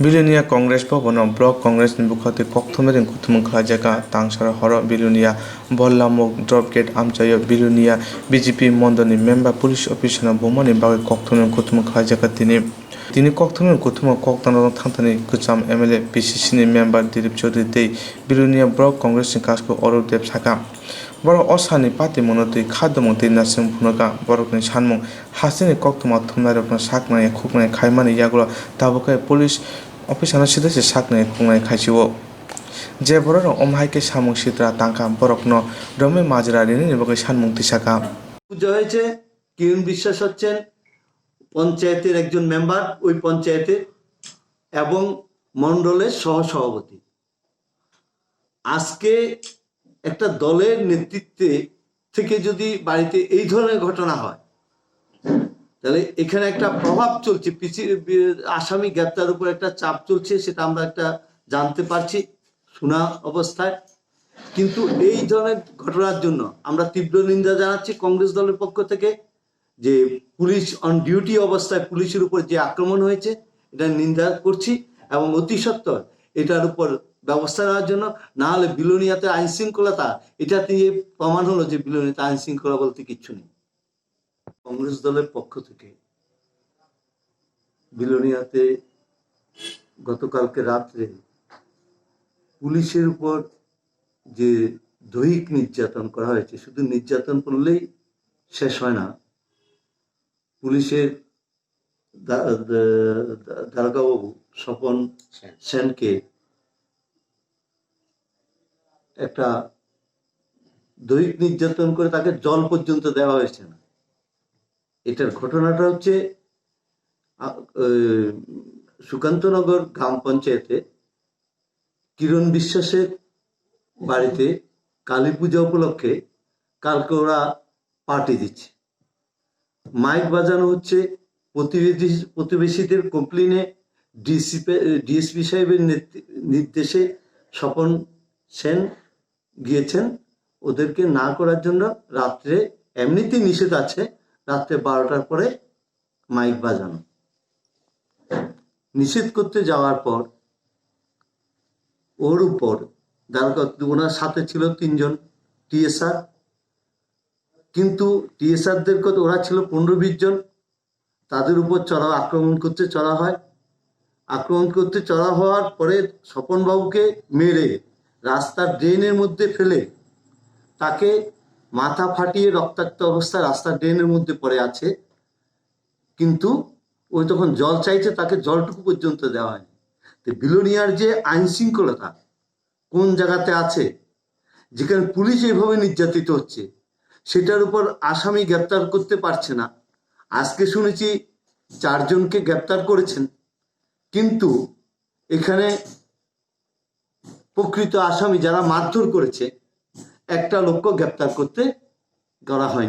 बिलुनिया Congress Bhavan block Congress बुखाते कक्थमें कुथुम खाजाका तांसार हर बिलुनिया बल्लामुक ड्रप गेट आमचायो बिलुनिया बीजेपी मंडलनि मेम्बर पुलिस अफिसार बोमानि बागै कक्थमें कुथुम खाजाका তিনি कक्थमें कुथुम कक्तानो थांथानि गोजाम एमएलए पिसिसिनि मेम्बर दिलीप चौधरी दै बिलुनिया ब्लक कांग्रेसनि कासको अरुप देव साका बरक असानि पार्टी मनोतै खादमं दै नासिम फुनका बरकनि सानमं हासिनि कक्तमा थुमनारकना साकनाय खुकनाय खायमानि यागुला दाबुकाय पुलिस अफिसार सिदासे साकनाय खुंनाय खायसिओ जे बरक अमहाइके सामं सिद्रा तांका बरकनो रमे माजरारिनि निबकै सानमं तिसाका পূজা হয়েছে। কিরণ বিশ্বাস হচ্ছেন পঞ্চায়েতের একজন মেম্বার, ওই পঞ্চায়েতের এবং মণ্ডলের সহসভাপতি। আজকে একটা দলের নেতৃত্বে থেকে যদি বাড়িতে এই ধরনের ঘটনা হয় তাহলে এখানে একটা প্রভাব চলছে, আসামি গ্রেপ্তার উপর একটা চাপ চলছে, সেটা আমরা একটা জানতে পারছি শোনা অবস্থায়। কিন্তু এই ধরনের ঘটনার জন্য আমরা তীব্র নিন্দা জানাচ্ছি কংগ্রেস দলের পক্ষ থেকে, যে পুলিশ অন ডিউটি অবস্থায় পুলিশের উপর যে আক্রমণ হয়েছে এটা নিন্দা করছি এবং অতি সত্বর এটার উপর ব্যবস্থা নেওয়ার জন্য। না হলে বিলোনিয়াতে আইন শৃঙ্খলতা, এটা দিয়ে প্রমাণ হলো যে বিলোনিয়াতে আইন শৃঙ্খলা বলতে কিচ্ছু নেই। কংগ্রেস দলের পক্ষ থেকে বিলোনিয়াতে গতকালকে রাত্রে পুলিশের উপর যে দৈহিক নির্যাতন করা হয়েছে, শুধু নির্যাতন করলেই শেষ হয় না। পুলিশের দারোগাবাবু স্বপন সেনকে একটা দৈহিক নির্যাতন করে তাকে জল পর্যন্ত দেওয়া হয়েছে না। এটার ঘটনাটা হচ্ছে সুকান্তনগর গ্রাম পঞ্চায়েতে কিরণ বিশ্বাসের বাড়িতে কালী পূজা উপলক্ষে কালকে ওরা পার্টি দিচ্ছে, মাইক বাজানো হচ্ছে। প্রতিবেশীদের কমপ্লেনে ডিএসপি সাহেবের নির্দেশে স্বপন সেন গিয়েছেন ওদেরকে না করার জন্য। রাত্রে এমনিতেই নিষেধ আছে রাত্রে 12টার পরে মাইক বাজানো। নিষেধ করতে যাওয়ার পর ওর উপর ওনার সাথে ছিল 3 জন টিএসআর, কিন্তু টিএসআরদের কথা ওরা ছিল 15-20 জন। তাদের উপর আক্রমণ করতে চড়া হয়। আক্রমণ করতে চড়া হওয়ার পরে স্বপনবাবুকে মেরে রাস্তার ড্রেনের মধ্যে ফেলে তাকে মাথা ফাটিয়ে রক্তাক্ত অবস্থায় রাস্তার ড্রেনের মধ্যে পড়ে আছে। কিন্তু ওই তখন জল চাইছে, তাকে জলটুকু পর্যন্ত দেওয়া হয়নি। তো বিলোনিয়ার যে আইন শৃঙ্খলতা কোন জায়গাতে আছে, যেখানে পুলিশ এইভাবে নির্যাতিত হচ্ছে, সেটার উপর আসামি গ্রেপ্তার করতে পারছে না। আজকে শুনেছি 4 জনকে গ্রেপ্তার করেছেন, কিন্তু এখানে প্রকৃত আসামি যারা মারধর করেছে একটা লোককে গ্রেপ্তার করতে করা হয়নি।